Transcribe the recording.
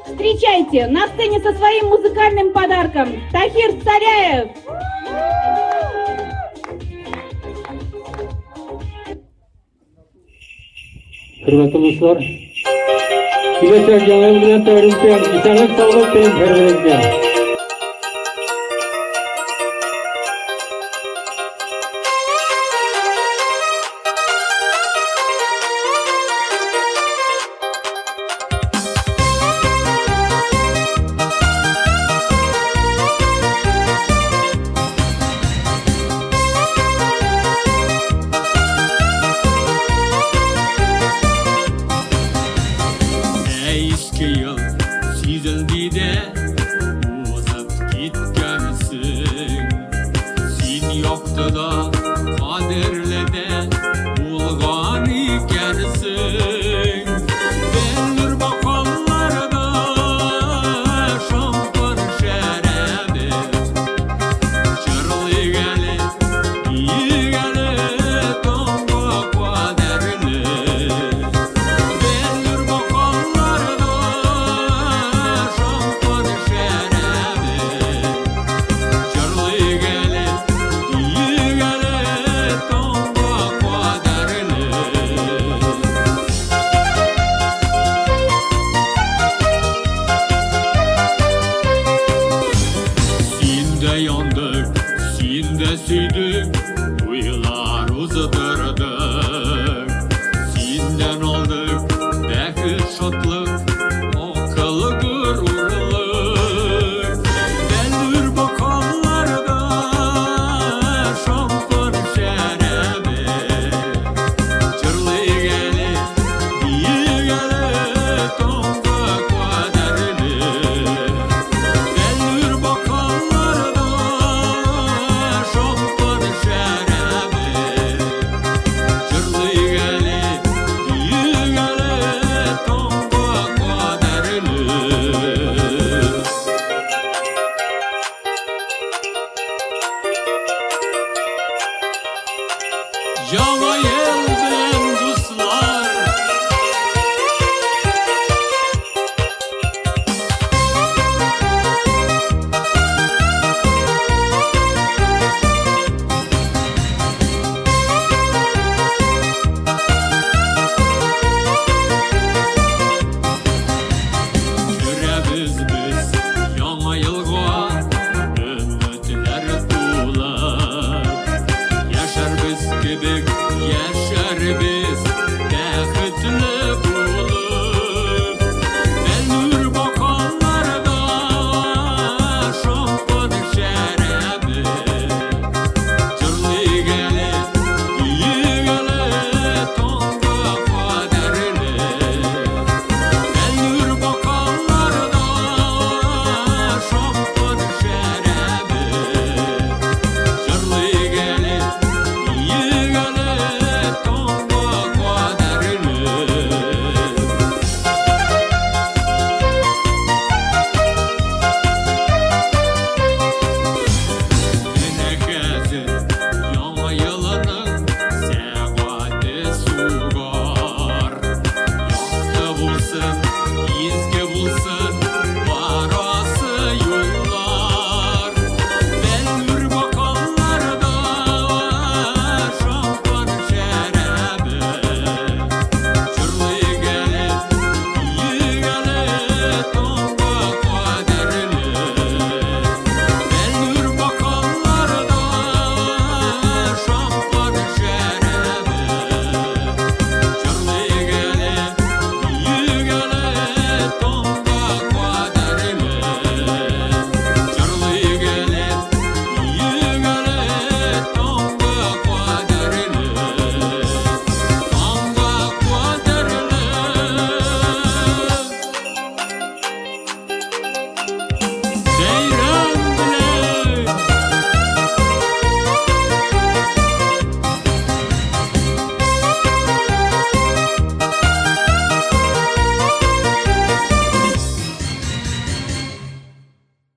Встречайте, на сцене со своим музыкальным подарком Тахир Царяев. Hürmetli dostlar, gelecek yılın bilen tevrimden, insanlık sağlık benim perverizden. Eski yıl sizildi de uzat gitkensin. Sen yoktu da kaderle de bulgan ikensin. Belir bakanlarda şampar şerebi, çırlı gelir, iyi gelir, tonga kaderli. Belir bakanlarda şampar şerebi, çırlı gelir, iyi gelir, tonga kaderli. Sinde yandık, sinde süydük, duyular uzdırdık. Sinden aldık, belki şatlık, o kılık